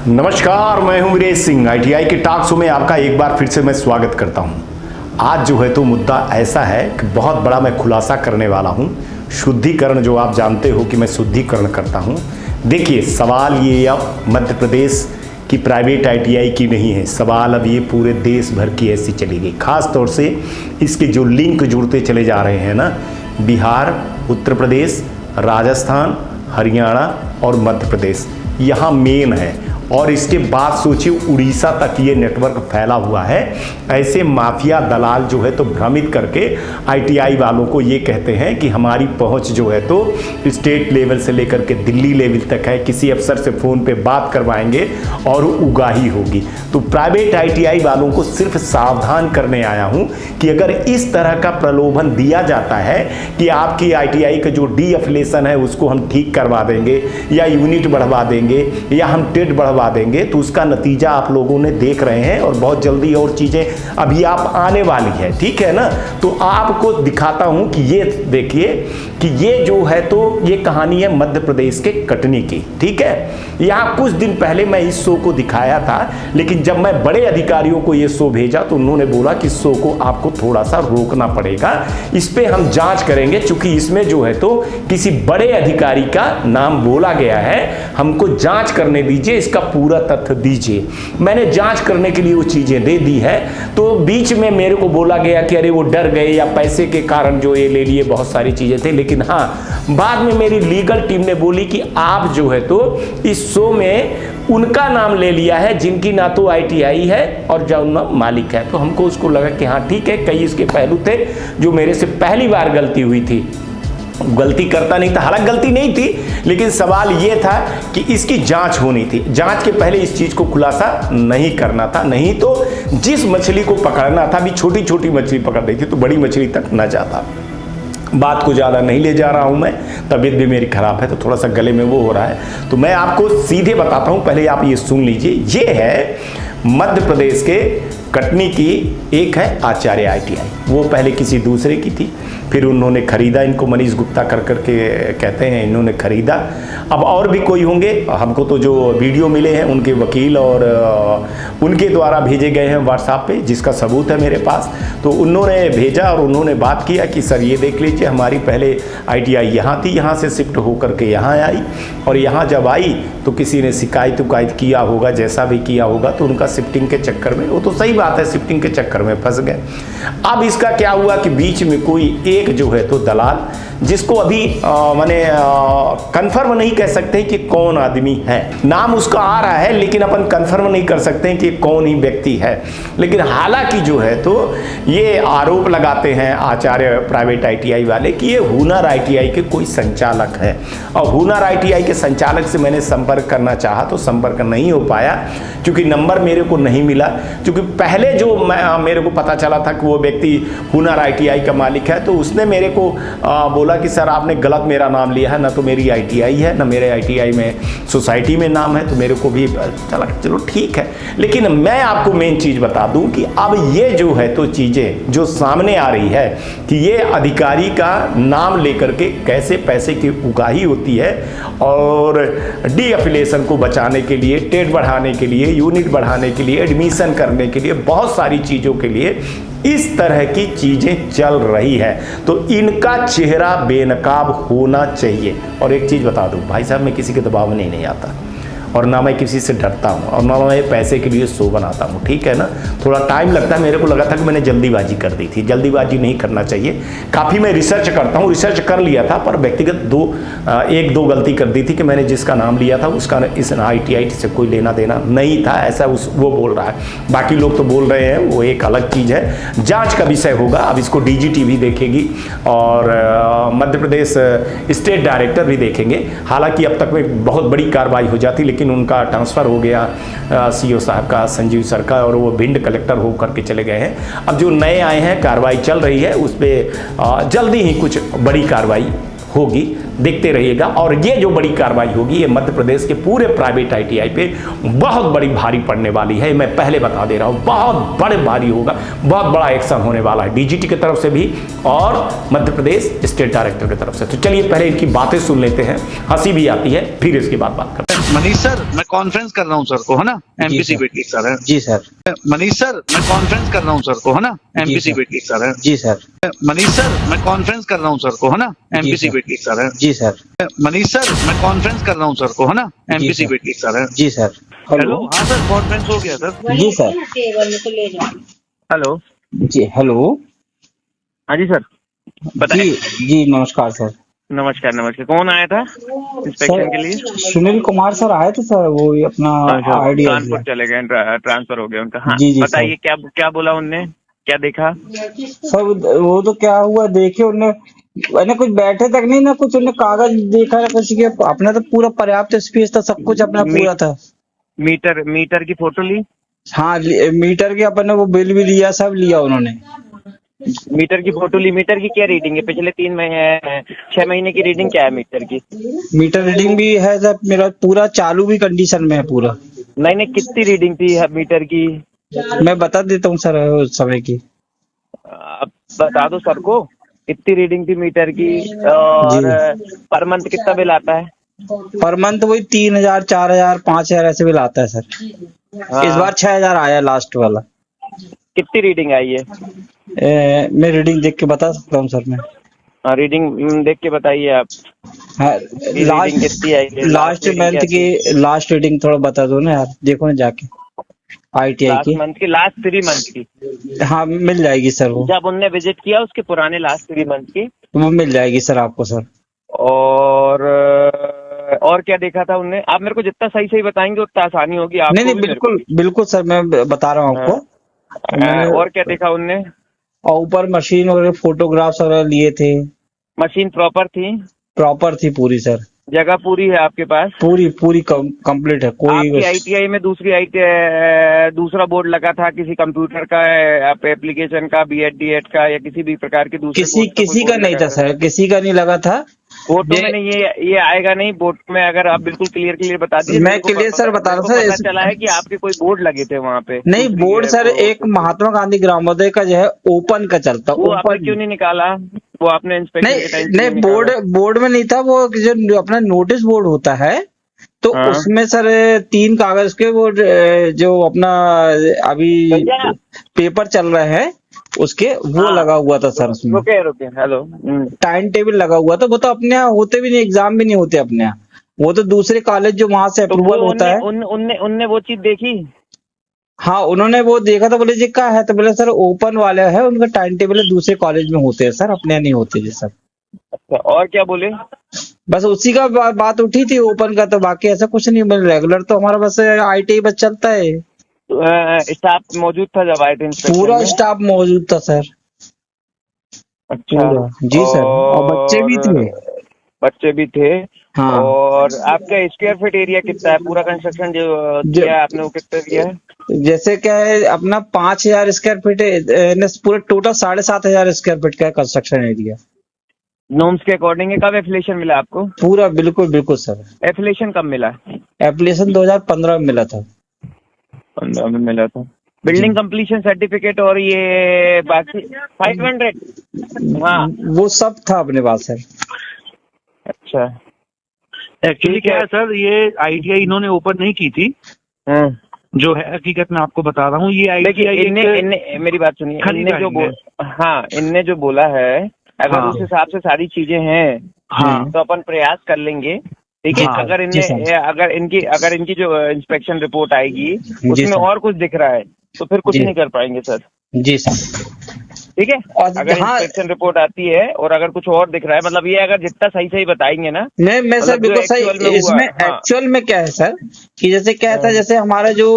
नमस्कार, मैं हूं वीरेश सिंह। आईटीआई के टॉक शो में आपका एक बार फिर से मैं स्वागत करता हूं। आज जो है तो मुद्दा ऐसा है कि बहुत बड़ा मैं खुलासा करने वाला हूं। शुद्धिकरण, जो आप जानते हो कि मैं शुद्धिकरण करता हूं। देखिए, सवाल ये अब मध्य प्रदेश की प्राइवेट आईटीआई की नहीं है, सवाल अब ये पूरे देश भर की ऐसी चलेगी। खास तौर से इसके जो लिंक जुड़ते चले जा रहे हैं ना, बिहार, उत्तर प्रदेश, राजस्थान, हरियाणा और मध्य प्रदेश, यहाँ मेन है। और इसके बाद सोचिए उड़ीसा तक ये नेटवर्क फैला हुआ है। ऐसे माफिया दलाल जो है तो भ्रमित करके आईटीआई वालों को ये कहते हैं कि हमारी पहुंच जो है तो स्टेट लेवल से लेकर के दिल्ली लेवल तक है, किसी अफसर से फ़ोन पे बात करवाएंगे और उगाही होगी। तो प्राइवेट आईटीआई वालों को सिर्फ सावधान करने आया हूँ कि अगर इस तरह का प्रलोभन दिया जाता है कि आपकी आईटीआई का जो डी एफिलिएशन है उसको हम ठीक करवा देंगे या यूनिट बढ़वा देंगे या हम टेट बढ़वा देंगे, तो उसका नतीजा आप लोगों ने देख रहे हैं। और बहुत जल्दी और चीजें अभी आप आने वाली है, ठीक है ना। तो आपको दिखाता हूं कि ये देखिए कि ये जो है तो ये कहानी है मध्य प्रदेश के कटनी की, ठीक है। यहां कुछ दिन पहले मैं इस शो को दिखाया था, लेकिन जब मैं बड़े अधिकारियों को ये शो भेजा तो उन्होंने बोला कि इस शो को आपको थोड़ा सा रोकना पड़ेगा, इस पे हम जांच करेंगे, क्योंकि इसमें जो है तो किसी बड़े अधिकारी का नाम बोला गया है, हमको जांच करने दीजिए, इसका पूरा तथ्य दीजिए। मैंने जांच करने के लिए वो चीजें दे दी है। तो बीच में मेरे को बोला गया कि अरे वो डर गए या पैसे के कारण जो ये ले लिए, बहुत सारी चीजें थे। लेकिन हाँ, बाद में मेरी लीगल टीम ने बोली कि आप जो है तो इस शो में उनका नाम ले लिया है जिनकी ना तो आईटीआई है और जो ना मालिक है। तो हमको उसको लगा कि हाँ ठीक है, कई इसके पहलू थे जो मेरे से पहली बार गलती हुई थी। गलती करता नहीं था, हालांकि गलती नहीं थी, लेकिन सवाल यह था कि इसकी जांच होनी थी। जांच के पहले इस चीज को खुलासा नहीं करना था, नहीं तो जिस मछली को पकड़ना था, अभी छोटी छोटी मछली पकड़ रही थी तो बड़ी मछली तक न जाता। बात को ज़्यादा नहीं ले जा रहा हूं मैं, तबीयत भी मेरी खराब है तो थोड़ा सा गले में वो हो रहा है, तो मैं आपको सीधे बताता हूं। पहले आप ये सुन लीजिए। ये है मध्य प्रदेश के कटनी की एक है आचार्य आईटीआई, वो पहले किसी दूसरे की थी, फिर उन्होंने खरीदा इनको, मनीष गुप्ता कर करके कहते हैं, इन्होंने खरीदा। अब और भी कोई होंगे, हमको तो जो वीडियो मिले हैं उनके वकील और उनके द्वारा भेजे गए हैं व्हाट्सएप पे, जिसका सबूत है मेरे पास। तो उन्होंने भेजा और उन्होंने बात किया कि सर ये देख लीजिए, हमारी पहले आईटीआई यहाँ थी, यहाँ से शिफ्ट होकर के यहाँ आई, और यहाँ जब आई तो किसी ने शिकायत उकायत किया होगा, जैसा भी किया होगा, तो उनका शिफ्टिंग के चक्कर में, वो तो सही बात है, शिफ्टिंग के चक्कर में फंस गए। अब इसका क्या हुआ कि बीच में कोई एक जो है तो दलाल, जिसको अभी माने कंफर्म नहीं कह सकते कि कौन आदमी है, नाम उसका आ रहा है लेकिन अपन कंफर्म नहीं कर सकते कि कौन ही व्यक्ति है। लेकिन हालांकि जो है तो ये आरोप लगाते हैं आचार्य प्राइवेट आईटीआई वाले कि ये हुनर आईटीआई के कोई संचालक है, और हुनर आईटीआई के संचालक से मैंने संपर्क करना चाहा तो संपर्क नहीं हो पाया, क्योंकि नंबर मेरे को नहीं मिला। क्योंकि पहले जो मेरे को पता चला था कि वो व्यक्ति हुनर आईटीआई का मालिक है, तो उसने मेरे को बोला कि सर आपने गलत मेरा नाम लिया है, ना तो मेरी आईटीआई है, ना मेरे आईटीआई में सोसाइटी में नाम है। तो मेरे को भी चलो ठीक है। लेकिन मैं आपको मेन चीज़ बता दूं कि अब ये जो है तो चीज़ें जो सामने आ रही है कि ये अधिकारी का नाम लेकर के कैसे पैसे की उगाही होती है, और डी एफिलिएशन को बचाने के लिए, टेट बढ़ाने के लिए, यूनिट बढ़ाने के लिए, एडमिशन करने के लिए, बहुत सारी चीज़ों के लिए इस तरह की चीजें चल रही है। तो इनका चेहरा बेनकाब होना चाहिए। और एक चीज बता दूं भाई साहब, मैं किसी के दबाव में नहीं आता, और ना मैं किसी से डरता हूँ, और ना मैं पैसे के लिए शो बनाता हूँ, ठीक है ना। थोड़ा टाइम लगता है, मेरे को लगा था कि मैंने जल्दीबाजी कर दी थी, जल्दीबाजी नहीं करना चाहिए। काफ़ी मैं रिसर्च करता हूँ, रिसर्च कर लिया था, पर व्यक्तिगत एक दो गलती कर दी थी कि मैंने जिसका नाम लिया था उसका इस आईटीआई से कोई लेना देना नहीं था, ऐसा वो बोल रहा है। बाकी लोग तो बोल रहे हैं, वो एक अलग चीज़ है, जाँच का विषय होगा। अब इसको डीजीटी भी देखेगी और मध्य प्रदेश स्टेट डायरेक्टर भी देखेंगे। हालांकि अब तक में बहुत बड़ी कार्रवाई हो जाती, लेकिन उनका ट्रांसफ़र हो गया सीओ साहब का, संजीव सर का, और वो भिंड कलेक्टर हो करके चले गए हैं। अब जो नए आए हैं, कार्रवाई चल रही है, उस पर जल्दी ही कुछ बड़ी कार्रवाई होगी, देखते रहिएगा। और ये जो बड़ी कार्रवाई होगी ये मध्य प्रदेश के पूरे प्राइवेट ITI पे बहुत बड़ी भारी पड़ने वाली है, मैं पहले बता दे रहा हूँ, बहुत बड़े भारी होगा, बहुत बड़ा एक्शन होने वाला है DGT की तरफ से भी और मध्य प्रदेश स्टेट डायरेक्टर की तरफ से। तो चलिए पहले इनकी बातें सुन लेते हैं, हंसी भी आती है, फिर इसके बाद बात करते हैं। मनीष सर, मैं कॉन्फ्रेंस कर रहा हूँ सर को, है ना, MPC बेटी सर है। जी सर। मनीष सर, मैं कॉन्फ्रेंस कर रहा हूँ सर को, है ना, MPC बेटी सर है। जी सर। मनीष सर, मैं कॉन्फ्रेंस कर रहा हूँ सर को, है ना, MPC बेटी सर है। जी सर। मनीष सर, मैं कॉन्फ्रेंस कर रहा हूँ सर को, है ना, MPC बेटी सर है। जी सर। हेलो, हाँ सर, कॉन्फ्रेंस हो गया सर। जी सर। हेलो, जी हेलो। हाँ जी सर, जी बताइए। जी नमस्कार सर। नमस्कार नमस्कार, कौन आया था इंस्पेक्शन के लिए? सर सुनील कुमार सर आए थे सर, वो अपना आइडिया कानपुर चले गए, ट्रांसफर हो गया उनका। हाँ जी, जी, बताइए, क्या क्या बोला उनने, क्या देखा? सर वो तो क्या हुआ देखे उन्होंने कुछ बैठे तक नहीं ना, कुछ उन्हें कागज देखा ना कुछ के, अपना तो पूरा पर्याप्त स्पेस था, सब कुछ अपना पूरा था। मीटर की फोटो ली? हाँ मीटर के अपन ने वो बिल भी लिया, सब लिया उन्होंने। मीटर की फोटो ली। मीटर की क्या रीडिंग है? पिछले 6 महीने की रीडिंग क्या है मीटर की? मीटर रीडिंग भी है सर, मेरा पूरा चालू भी कंडीशन में है पूरा। नहीं, कितनी रीडिंग थी मीटर की? मैं बता देता हूँ सर उस समय की। अब बता दो सर को, कितनी रीडिंग थी मीटर की और पर मंथ कितना बिल आता है? पर मंथ वही 3000, 4000, 5000 ऐसे बिल आता है सर। हाँ। इस बार 6000 आया लास्ट वाला। कितनी रीडिंग आई है? मैं रीडिंग देख के बता सकता हूँ सर मैं। रीडिंग देख के बताइए आप। हाँ, रीडिंग कितनी आई है? लास्ट मंथ की लास्ट रीडिंग थोड़ा बता दो ना यार, देखो ना जाके ITI की। मंथ की, लास्ट 3 मंथ की। हाँ मिल जाएगी सर, वो जब उनने विजिट किया उसके पुराने लास्ट 3 मंथ की वो मिल जाएगी सर आपको सर। और क्या देखा था उनने? आप मेरे को जितना सही सही बताएंगे उतना आसानी होगी आपको। नहीं बिल्कुल बिल्कुल सर, मैं बता रहा हूँ आपको। और क्या देखा उनने? और ऊपर मशीन वगैरह फोटोग्राफ्स वगैरह लिए थे। मशीन प्रॉपर थी पूरी सर। जगह पूरी है आपके पास? पूरी कंप्लीट है। कोई आपकी ITI में दूसरा बोर्ड लगा था किसी कंप्यूटर का, एप्लीकेशन का, BEd DEd का, या किसी भी प्रकार के दूसरे किसी का नहीं था सर, किसी का नहीं लगा था। बोर्ड में नहीं, ये आएगा नहीं बोर्ड में। अगर आप बिल्कुल क्लियर बता दीजिए। मैं क्लियर सर बता रहा हूँ सर। चला है कि आपके कोई बोर्ड लगे थे वहाँ पे? नहीं बोर्ड सर, एक महात्मा गांधी ग्रामोदय का जो है ओपन का चलता। वो आपने क्यों नहीं निकाला? वो आपने इंस्पेक्शन के टाइम नहीं बोर्ड में नहीं था, वो जो अपना नोटिस बोर्ड होता है तो उसमें सर 3 कागज के वो जो अपना अभी पेपर चल रहे हैं उसके वो लगा हुआ था सर उसमें। रुके हेलो, टाइम टेबल लगा हुआ था। वो तो अपने यहाँ होते भी नहीं, एग्जाम भी नहीं होते अपने यहाँ, वो तो दूसरे कॉलेज जो वहां से अप्रूवल होता है। उनने वो चीज देखी? हाँ उन्होंने वो देखा था, बोले जी क्या है, तो बोले सर ओपन वाले है, उनका टाइम टेबल है, दूसरे कॉलेज में होते हैं सर, अपने यहाँ नहीं होते जी सर। अच्छा, और क्या बोले? बस उसी का बात उठी थी ओपन का, तो बाकी ऐसा कुछ नहीं। रेगुलर तो हमारा बस ITI बस चलता है। स्टाफ मौजूद था जब आए थे? पूरा स्टाफ मौजूद था सर। अच्छा जी सर, और बच्चे भी थे। हाँ। और आपका स्क्वायर फीट एरिया कितना है? पूरा कंस्ट्रक्शन जो किया आपने वो कितना दिया है? जैसे क्या है अपना 5000 स्क्वायर फीट है, पूरा टोटल 7500 स्क्वायर फीट का कंस्ट्रक्शन एरिया। नॉर्म्स के अकॉर्डिंग है। कब एफिलिएशन मिला आपको? पूरा बिल्कुल सर। एफिलिएशन कब मिला? एप्लीकेशन 2015 में मिला था। 15 में मिला था। बिल्डिंग कंप्लीशन सर्टिफिकेट और ये बाकी 500? हाँ वो सब था अपने पास सर। अच्छा, एक्चुअली क्या है सर, ये ITI इन्होंने ओपन नहीं की थी। जो है हकीकत में आपको बता रहा हूँ, ये ITI इनने मेरी बात सुनिए, इनने जो बोला है, अगर उस हिसाब से सारी चीजें हैं तो अपन प्रयास कर लेंगे, ठीक है। अगर इनकी जो इंस्पेक्शन रिपोर्ट आएगी उसमें और कुछ दिख रहा है तो फिर कुछ नहीं कर पाएंगे सर। जी सर, ठीक है। अगर इंस्पेक्शन रिपोर्ट आती है और अगर कुछ और दिख रहा है, मतलब ये अगर जितना सही बताएंगे ना। मैं सर बिल्कुल सही। इसमें एक्चुअल में क्या है सर कि जैसे क्या था, जैसे हमारा जो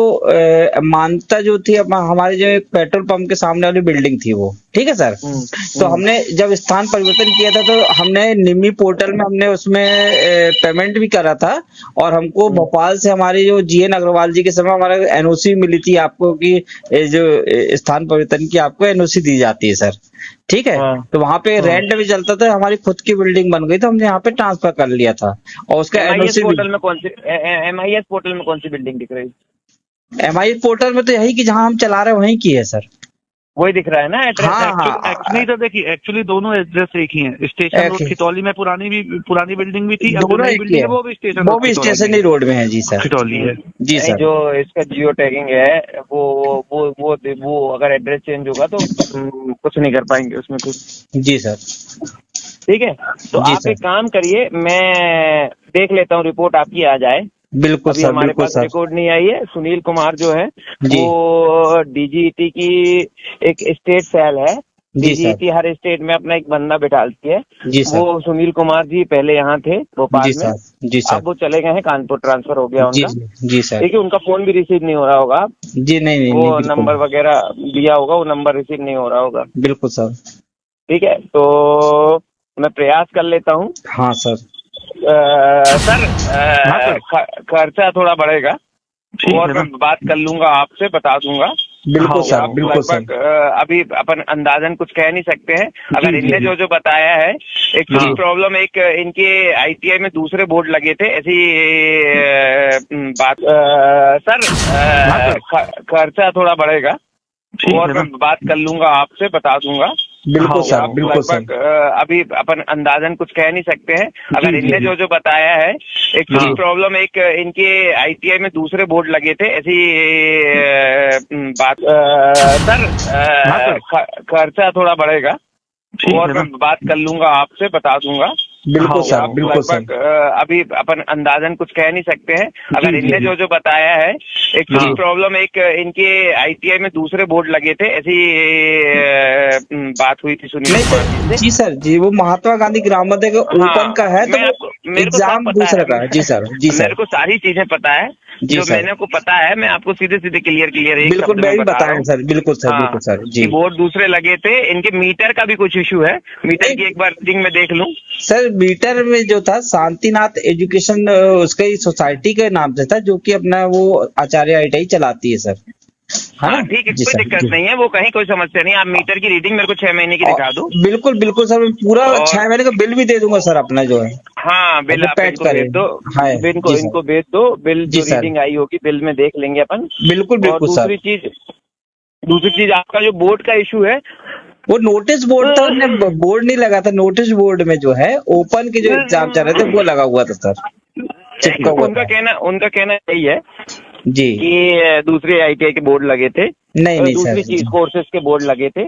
मान्यता जो थी, हमारे जो पेट्रोल पंप के सामने वाली बिल्डिंग थी, वो ठीक है सर। तो हमने जब स्थान परिवर्तन किया था तो हमने निमी पोर्टल में हमने उसमें पेमेंट भी करा था, और हमको भोपाल से हमारे जो जीएन अग्रवाल जी के समय हमारा एनओसी मिली थी आपको कि जो स्थान परिवर्तन की आपको एनओसी दी जाती है सर, ठीक है। तो वहाँ पे रेंट भी चलता था, हमारी खुद की बिल्डिंग बन गई तो हमने यहाँ पे ट्रांसफर कर लिया था, और उसका एनओसी पोर्टल में कौन सी MIS पोर्टल में कौन सी बिल्डिंग दिख रही है? MIS पोर्टल में तो यही कि जहाँ हम चला रहे हैं वहीं की है सर, वही दिख रहा है ना एड्रेस? हाँ। एक्चुअली तो देखिए, एक्चुअली दोनों एड्रेस एक ही है। स्टेशन रोड खितौली में पुरानी बिल्डिंग भी थी, दोनों एक ही है, वो भी स्टेशनरी रोड में है जी सर, खितौली है जी सर। जो इसका जियो टैगिंग है वो अगर एड्रेस चेंज होगा तो कुछ नहीं कर पाएंगे उसमें कुछ। जी सर, ठीक है, तो आप एक काम करिए, मैं देख लेता हूँ, रिपोर्ट आपकी आ जाए। बिल्कुल अभी सर, हमारे बिल्कुल पास सर। रिकॉर्ड नहीं आई है। सुनील कुमार जो है जी। वो DGET की एक स्टेट सेल है, जी सर। DGET हर स्टेट में अपना एक बंदा बिठाती है। जी सर। वो सुनील कुमार जी पहले यहाँ थे भोपाल जी में, सर, जी सर। अब वो चले गए हैं कानपुर, ट्रांसफर हो गया जी उनका। जी सर। देखिए उनका फोन भी रिसीव नहीं हो रहा होगा, जी नहीं, वो बिल्कुल। नंबर वगैरह दिया होगा, वो नंबर रिसीव नहीं हो रहा होगा। बिल्कुल सर। ठीक है, तो मैं प्रयास कर लेता हूँ। हाँ सर। सर खर्चा थोड़ा बढ़ेगा और मैं बात कर लूंगा आपसे, बता दूंगा। बिल्कुल सर, आप बिल्कुल सर। अभी अपन अंदाजन कुछ कह नहीं सकते हैं। अगर इनने जो बताया है, एक्चुअली प्रॉब्लम एक इनके ITI में दूसरे बोर्ड लगे थे, ऐसी बात। सर खर्चा थोड़ा बढ़ेगा और मैं बात कर लूंगा आपसे, बता दूंगा। बिल्कुल सर, बिल्कुल सर। अभी अपन अंदाजन कुछ कह नहीं सकते हैं। अगर इनने जो बताया है, एक्चुअली प्रॉब्लम एक इनके ITI में दूसरे बोर्ड लगे थे, ऐसी बात। सर खर्चा थोड़ा बढ़ेगा और मैं बात कर लूंगा आपसे, बता दूंगा। बिल्कुल सर, बिल्कुल सर। अभी अपन अंदाजन कुछ कह नहीं सकते हैं। अगर इनने जो बताया है, एक्चुअली प्रॉब्लम एक इनके ITI में दूसरे बोर्ड लगे थे, ऐसी बात हुई थी सुनील कुमार जी सर। जी, वो महात्मा गांधी ग्रामोदय का ओपन का है, तो एग्जाम दूसरा का है। जी सर, जी सर। मेरे को सारी चीजें पता है, जो मैंने को पता है मैं आपको सीधे क्लियर बिल्कुल मैं भी बता रहा हूँ सर। बिल्कुल सर, बिल्कुल सर। जी, बोर्ड दूसरे लगे थे, इनके मीटर का भी कुछ इशू है। मीटर की एक बार रीडिंग में देख लूं सर। मीटर में जो था शांतिनाथ एजुकेशन, उसका ही सोसाइटी के नाम से था, जो कि अपना वो आचार्य ITI चलाती है सर। हाँ ठीक है, कोई दिक्कत नहीं है, वो कहीं कोई समस्या नहीं। आप मीटर की रीडिंग मेरे को 6 महीने की दिखा दो। बिल्कुल बिल्कुल सर, मैं पूरा 6 महीने का बिल भी दे दूंगा सर अपना जो है। हाँ बिल आप इनको भेज दो, इनको भेज दो बिल, जो रीडिंग आई होगी बिल में देख लेंगे अपन। बिल्कुल बिल्कुल सर। दूसरी चीज आपका जो बोर्ड का इशू है, वो नोटिस बोर्ड था, उन्होंने बोर्ड नहीं लगा था। नोटिस बोर्ड में जो है ओपन के जो एग्जाम चल रहे थे वो लगा हुआ था सर, चिपका हुआ। उनका कहना यही है जी कि दूसरे ITI के बोर्ड लगे थे, नहीं दूसरी चीज कोर्सेज के बोर्ड लगे थे।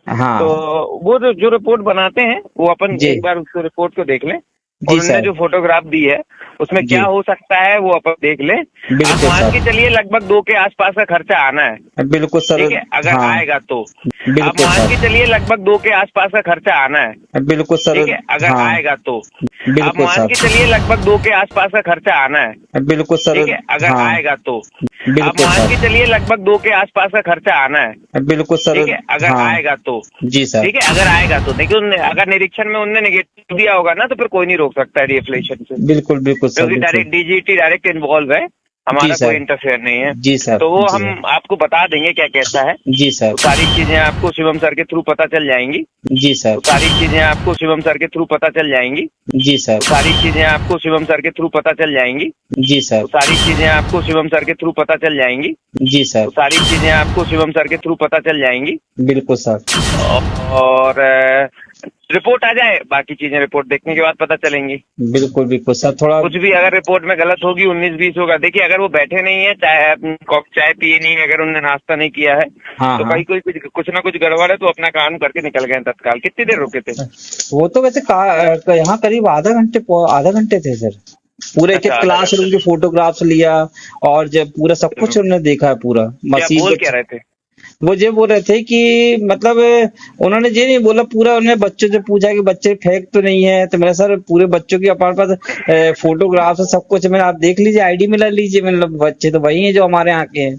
हाँ, तो वो जो रिपोर्ट बनाते हैं वो अपन एक बार उसको रिपोर्ट को देख लें, और उन्होंने जो फोटोग्राफ दी है उसमें क्या हो सकता है वो अपन देख लें। आप मान के चलिए लगभग 2 के आसपास का खर्चा आना है। बिल्कुल सर, ठीक है, अगर आएगा तो आप बिल्कुल मान के चलिए लगभग 2 के आसपास का खर्चा आना है। बिल्कुल सर, ठीक है, अगर आएगा तो आप बिल्कुल मान के चलिए लगभग 2 के आसपास का खर्चा आना है। बिल्कुल सर, ठीक है, अगर आएगा तो आप बिल्कुल मान सर, के चलिए लगभग 2 के आसपास का खर्चा आना है। बिल्कुल सर, ठीक है, अगर आएगा तो जी सर, ठीक है, अगर आएगा तो। देखिए अगर निरीक्षण में उनने नेगेटिव दिया होगा ना, तो फिर कोई नहीं रोक सकता है रिफ्लेक्शन से। बिल्कुल बिल्कुल सर, क्योंकि डायरेक्ट DGET डायरेक्ट इन्वॉल्व है, हमारा कोई इंटरफेयर नहीं है। जी सर, तो वो हम आपको बता देंगे क्या कहता है। जी सर। तो सारी चीजें आपको शिवम सर के थ्रू पता चल जाएंगी। जी सर। तो सारी चीजें आपको शिवम सर के थ्रू पता चल जाएंगी। जी सर। तो सारी चीजें आपको शिवम सर के थ्रू पता चल जाएंगी। जी सर। तो सारी चीजें आपको शिवम सर के थ्रू पता चल जाएंगी। जी सर। तो सारी चीजें आपको शिवम सर के थ्रू पता चल जाएंगी। बिल्कुल सर। और रिपोर्ट आ जाए, बाकी चीजें रिपोर्ट देखने के बाद पता चलेंगी। बिल्कुल बिल्कुल सर। थोड़ा कुछ भी अगर रिपोर्ट में गलत होगी 19-20 होगा। देखिए अगर वो बैठे नहीं है, चाय पिए नहीं है, अगर उन्होंने नाश्ता नहीं किया है, तो कहीं कोई कुछ ना कुछ गड़बड़ है, तो अपना काम करके निकल गए तत्काल। कितनी देर रुके थे? वो तो वैसे यहाँ करीब आधा घंटे थे सर। पूरे के क्लासरूम के फोटोग्राफ्स लिया, और जब पूरा सब कुछ उन्होंने देखा है पूरा। मशीन बोल क्या रहे थे वो ये बोल रहे थे कि मतलब उन्होंने ये नहीं बोला पूरा, उन्होंने बच्चों से पूछा कि बच्चे फेक तो नहीं है, तो मेरा सर पूरे बच्चों की हमारे पास फोटोग्राफ सब कुछ, मैंने आप देख लीजिए, ID मिला लीजिए, मतलब बच्चे तो वही है जो हमारे यहाँ के हैं।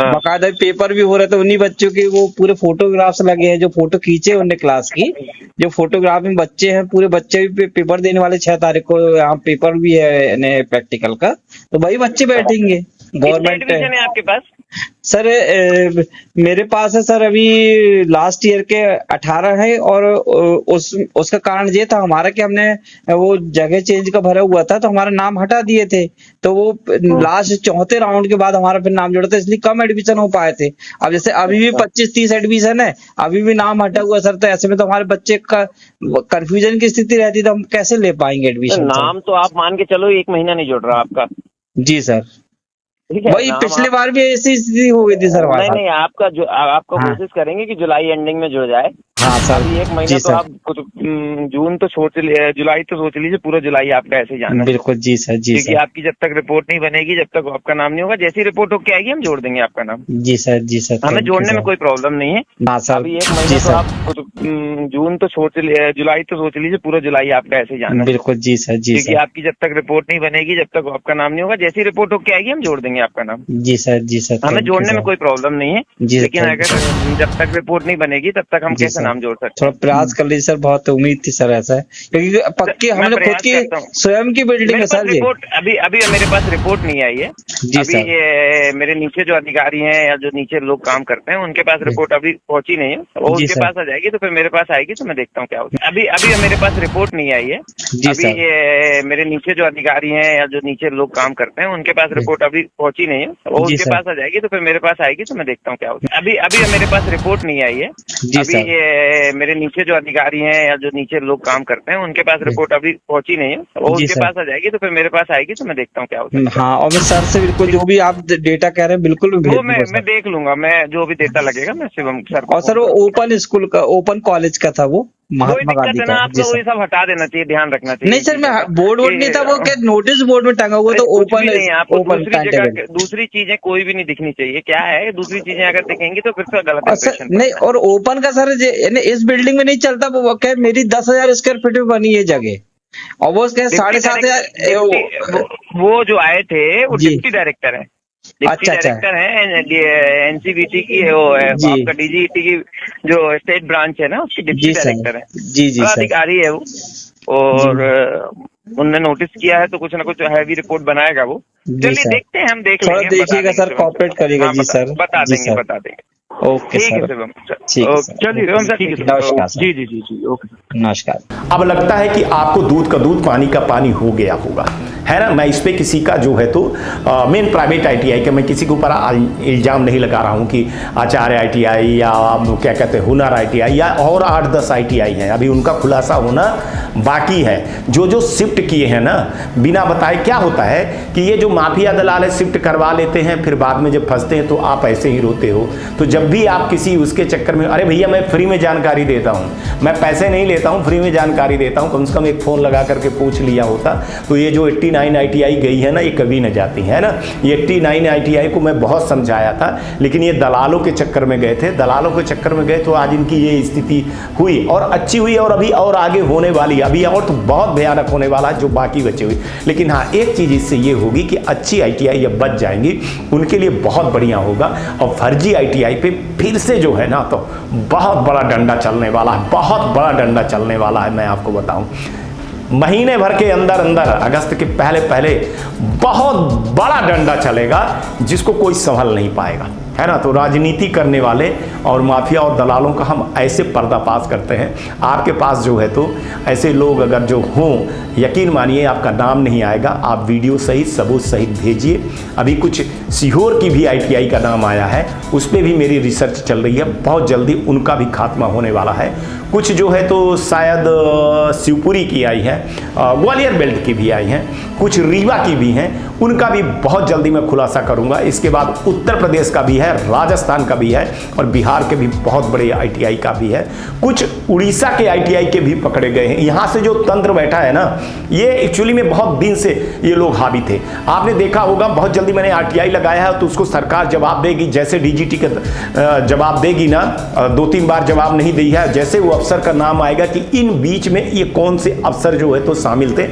बाकायदा पेपर भी हो रहे थे उन्हीं बच्चों के, वो पूरे फोटोग्राफ्स लगे हैं, जो फोटो खींचे उनने क्लास की, जो फोटोग्राफ में बच्चे हैं, पूरे बच्चे भी पेपर देने वाले 6 तारीख को, यहाँ पेपर भी है प्रैक्टिकल का, तो वही बच्चे बैठेंगे। गवर्नमेंट है आपके पास सर? मेरे पास है सर, अभी लास्ट ईयर के 18 है, और उसका कारण ये था हमारा कि हमने वो जगह चेंज का भरा हुआ था, तो हमारा नाम हटा दिए थे, तो वो लास्ट चौथे राउंड के बाद हमारा फिर नाम जोड़ा था, इसलिए कम एडमिशन हो पाए थे। अब जैसे अभी भी 25-30 एडमिशन है, अभी भी नाम हटा हुआ सर, तो ऐसे में तो हमारे बच्चे का कंफ्यूजन की स्थिति रहती, तो हम कैसे ले पाएंगे एडमिशन? नाम तो आप मान के चलो 1 महीना नहीं जुड़ रहा आपका। जी सर, वही पिछली बार भी ऐसी स्थिति हो गई थी सर। नहीं, आपका जो आपका कोशिश करेंगे कि जुलाई एंडिंग में जुड़ जाए। हाँ सर, अभी 1 महीना तो आप जून तो सोच लीजिए, जुलाई तो सोच लीजिए, पूरा जुलाई आपका ऐसे जाना है। बिल्कुल जी सर, जी क्योंकि सर। आपकी जब तक रिपोर्ट नहीं बनेगी, जब तक आपका नाम नहीं होगा, जैसी रिपोर्ट होके आएगी हम जोड़ देंगे आपका नाम। जी सर, जी सर, हमें जोड़ने में कोई प्रॉब्लम नहीं है। हाँ सर, अभी 1 महीना तो आप जून तो सोच लीजिए, जुलाई तो सोच लीजिए, पूरा जुलाई आपका ऐसे जाना है। बिल्कुल जी सर, जी सर। क्योंकि आपकी जब तक रिपोर्ट नहीं बनेगी, जब तक आपका नाम नहीं होगा, जैसी रिपोर्ट होके आएगी हम जोड़ देंगे आपका नाम। जी सर, जी सर। हमें जोड़ने में कोई प्रॉब्लम नहीं है, लेकिन अगर जब तक रिपोर्ट नहीं बनेगी तब तक हम कैसे नाम जोड़ सकते? थोड़ा प्रयास कर लीजिए सर, बहुत उम्मीद थी सर ऐसा है, क्योंकि पक्की हमने खुद की स्वयं की बिल्डिंग है सर। रिपोर्ट अभी मेरे पास रिपोर्ट नहीं आई है। जी अभी ये मेरे नीचे जो अधिकारी हैं या जो नीचे लोग काम करते हैं उनके पास रिपोर्ट अभी पहुंची नहीं है। वो उनके पास आ जाएगी तो फिर मेरे पास आएगी, तो मैं देखता हूँ क्या होता है। अभी मेरे पास रिपोर्ट नहीं आई है। अभी ये मेरे नीचे जो अधिकारी हैं या जो नीचे लोग काम करते हैं उनके पास रिपोर्ट अभी पहुंची नहीं है। वो उनके पास आ जाएगी तो फिर मेरे पास आएगी, तो मैं देखता हूँ क्या होता है। अभी मेरे पास रिपोर्ट नहीं आई है। अभी ये मेरे नीचे जो अधिकारी हैं या जो नीचे लोग काम करते हैं उनके पास रिपोर्ट अभी पहुंची नहीं है। वो उनके पास आ जाएगी तो फिर मेरे पास आएगी, तो मैं देखता हूँ क्या होता है। हाँ, और मैं सर से बिल्कुल जो भी आप डेटा कह रहे हैं बिल्कुल वो मैं देख लूंगा, मैं जो भी डेटा लगेगा मैं शिवम सर। और सर वो ओपन स्कूल का, ओपन कॉलेज का था, वो महात्मा गांधी का। आपको वो सब हटा देना चाहिए, ध्यान रखना चाहिए। नहीं सर, मैं बोर्ड नहीं था, वो क्या नोटिस बोर्ड में टंगा हुआ, तो ओपन ओपन दूसरी चीजें कोई भी नहीं दिखनी चाहिए। क्या है, दूसरी चीजें अगर दिखेंगी तो फिर से गलत इंप्रेशन। नहीं, और ओपन का सर इस बिल्डिंग में नहीं चलता, वो क्या मेरी 10,000 स्क्वायर फीट में बनी है जगह, और वो क्या 7,500। वो जो आए थे वो डिप्टी डायरेक्टर है। अच्छा, डायरेक्टर है एनसीबीटी की, वो है आपका डीजीटी की जो स्टेट ब्रांच है ना, उसकी डिप्टी डायरेक्टर है। जी जी, अधिकारी है वो, और उन्होंने नोटिस किया है तो कुछ ना कुछ हैवी रिपोर्ट बनाएगा वो। चलिए देखते हैं, हम देख लेंगे। देखिएगा सर, कॉपरेट करिएगा। जी सर, बता देंगे। ओके सर, चलिए नमस्कार। जी जी जी जी, ओके नमस्कार। अब लगता है कि आपको दूध का दूध पानी का पानी हो गया होगा, है ना। मैं इस पे किसी का जो है तो मेन प्राइवेट आईटीआई का मैं किसी के ऊपर इल्ज़ाम नहीं लगा रहा हूँ कि आचार्य आईटीआई या क्या कहते हैं हुनर आईटीआई या और 8-10 आईटीआई हैं, अभी उनका खुलासा होना बाकी है। जो शिफ्ट किए हैं ना बिना बताए, क्या होता है कि ये जो माफिया दलाल है शिफ्ट करवा लेते हैं, फिर बाद में जब फंसते हैं तो आप ऐसे ही रोते हो। तो जब भी आप किसी उसके चक्कर में, अरे भैया मैं फ्री में जानकारी देता हूँ, मैं पैसे नहीं लेता हूँ, फ्री में जानकारी देता हूँ, कम से कम एक फ़ोन लगा करके पूछ लिया होता तो ये जो 89 आईटीआई गई है ना, ये कभी न जाती है ना। ये 89 आईटीआई को मैं बहुत समझाया था, लेकिन ये दलालों के चक्कर में गए थे, दलालों के चक्कर में गए तो आज इनकी ये स्थिति हुई, और अच्छी हुई, और अभी और आगे होने वाली, अभी और तो बहुत भयानक होने वाला है जो बाकी बचे हुए। लेकिन हाँ, एक चीज़ इससे ये होगी कि अच्छी आईटीआई जब बच जाएंगी उनके लिए बहुत बढ़िया होगा, और फर्जी आईटीआई पे फिर से जो है ना तो बहुत बड़ा डंडा चलने वाला है, बहुत बड़ा डंडा चलने वाला है। मैं आपको बताऊं, महीने भर के अंदर अंदर, अगस्त के पहले पहले बहुत बड़ा डंडा चलेगा जिसको कोई संभल नहीं पाएगा, है ना। तो राजनीति करने वाले और माफिया और दलालों का हम ऐसे पर्दाफाश करते हैं। आपके पास जो है तो ऐसे लोग अगर जो हों, यकीन मानिए आपका नाम नहीं आएगा। आप वीडियो सहित सबूत सहित भेजिए। अभी कुछ सीहोर की भी आईटीआई का नाम आया है, उस पर भी मेरी रिसर्च चल रही है, बहुत जल्दी उनका भी खात्मा होने वाला है। कुछ जो है तो शायद शिवपुरी की आई है, ग्वालियर बेल्ट की भी आई हैं, कुछ रीवा की भी हैं, उनका भी बहुत जल्दी मैं खुलासा करूंगा। इसके बाद उत्तर प्रदेश का भी है, राजस्थान का भी है, और बिहार के भी बहुत बड़े आईटीआई का भी है। कुछ उड़ीसा के आईटीआई के भी पकड़े गए हैं। यहाँ से जो तंत्र बैठा है ना, ये एक्चुअली में बहुत दिन से ये लोग हावी थे। आपने देखा होगा, बहुत जल्दी मैंने आरटीआई लगाया है तो उसको सरकार जवाब देगी, जैसे डीजीटी का जवाब देगी ना, 2-3 बार जवाब नहीं दी है। जैसे वो अफसर का नाम आएगा कि इन बीच में ये कौन से अफसर जो है तो शामिल थे,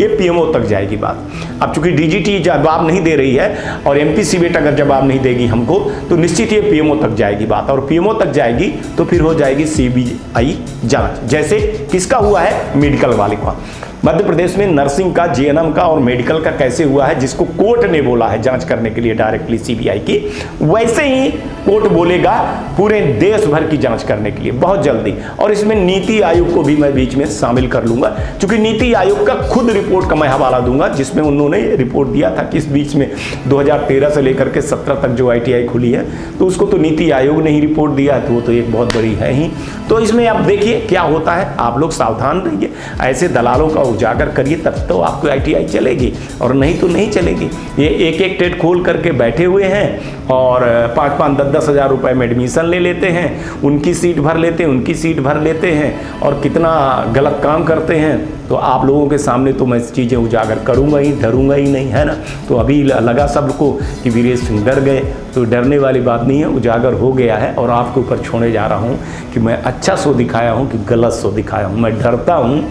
ये पीएमओ तक जाएगी बात। अब चूंकि डीजीटी जवाब नहीं दे रही है और एमपी सीबेट अगर जवाब नहीं देगी हमको, तो निश्चित ये पीएमओ तक जाएगी बात, और पीएमओ तक जाएगी तो फिर हो जाएगी सीबीआई जांच, जैसे किसका हुआ है, मेडिकल वाले का। मध्य प्रदेश में नर्सिंग का, जीएनएम का और मेडिकल का कैसे हुआ है, जिसको कोर्ट ने बोला है जांच करने के लिए डायरेक्टली सीबीआई की, वैसे ही कोर्ट बोलेगा पूरे देश भर की जांच करने के लिए बहुत जल्दी। और इसमें नीति आयोग को भी मैं बीच में शामिल कर लूंगा, क्योंकि नीति आयोग का खुद रिपोर्ट का मैं हवाला दूंगा, जिसमें उन्होंने रिपोर्ट दिया था कि इस बीच में 2013 से लेकर के 17 तक जो आईटीआई खुली है, तो उसको तो नीति आयोग ने ही रिपोर्ट दिया है, तो वो तो एक बहुत बड़ी है ही। तो इसमें आप देखिए क्या होता है, आप लोग सावधान रहिए, ऐसे दलालों का उजागर करिए, तब तो आपको आईटीआई चलेगी, और नहीं तो नहीं चलेगी। ये एक एक टेट खोल करके बैठे हुए हैं और 5-5, 10-10 हज़ार रुपए में एडमिशन ले लेते हैं, उनकी सीट भर लेते हैं, उनकी सीट भर लेते हैं, और कितना गलत काम करते हैं। तो आप लोगों के सामने तो मैं चीज़ें उजागर करूंगा ही, डरूंगा ही नहीं, है ना। तो अभी लगा सबको कि वीरेश सिंह डर गए, तो डरने वाली बात नहीं है, उजागर हो गया है, और आपके ऊपर छोड़ने जा रहा हूँ कि मैं अच्छा शो दिखाया हूँ कि गलत शो दिखाया हूँ, मैं डरता हूँ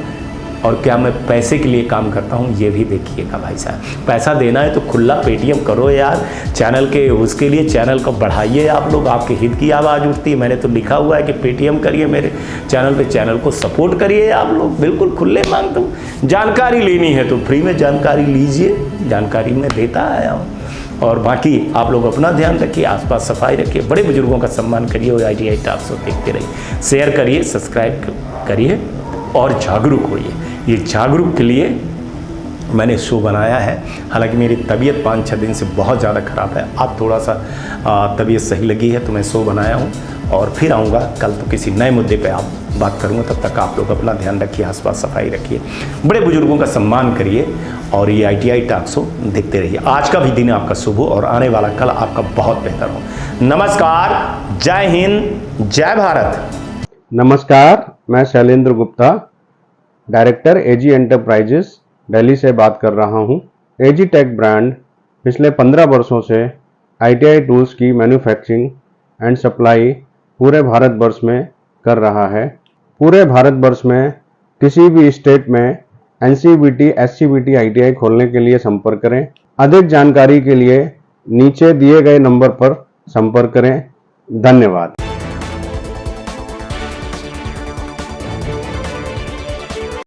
और क्या मैं पैसे के लिए काम करता हूँ, ये भी देखिएगा भाई साहब। पैसा देना है तो खुला पेटीएम करो यार, चैनल के उसके लिए चैनल को बढ़ाइए आप लोग, आपके हित की आवाज़ उठती है। मैंने तो लिखा हुआ है कि पेटीएम करिए मेरे चैनल पे, चैनल को सपोर्ट करिए आप लोग, बिल्कुल खुले मांगता हूँ। जानकारी लेनी है तो फ्री में जानकारी लीजिए, जानकारी मैं देता आया हूँ। और बाकी आप लोग अपना ध्यान रखिए, आसपास सफाई रखिए, बड़े बुजुर्गों का सम्मान करिए, और ITI टॉक्स को देखते रहिए, शेयर करिए, सब्सक्राइब करिए और जागरूक होइए। ये जागरूक के लिए मैंने शो बनाया है। हालांकि मेरी तबीयत 5-6 दिन से बहुत ज़्यादा ख़राब है, अब थोड़ा सा तबीयत सही लगी है तो मैं शो बनाया हूँ, और फिर आऊँगा कल तो किसी नए मुद्दे पे आप बात करूँगा। तब तक आप लोग अपना ध्यान रखिए, आसपास सफाई रखिए, बड़े बुजुर्गों का सम्मान करिए, और ये ITI टॉक शो देखते रहिए। आज का भी दिन आपका शुभ हो और आने वाला कल आपका बहुत बेहतर हो। नमस्कार, जय हिंद, जय भारत। नमस्कार, मैं Shailendra Gupta, director AG enterprises Delhi से बात कर रहा हूं। AG टेक ब्रांड पिछले 15 वर्षों से ITI टूल्स की मैन्युफैक्चरिंग एंड सप्लाई पूरे भारतवर्ष में कर रहा है। पूरे भारतवर्ष में किसी भी स्टेट में NCVT, SCVT ITI खोलने के लिए संपर्क करें। अधिक जानकारी के लिए नीचे दिए गए नंबर पर संपर्क करें। धन्यवाद।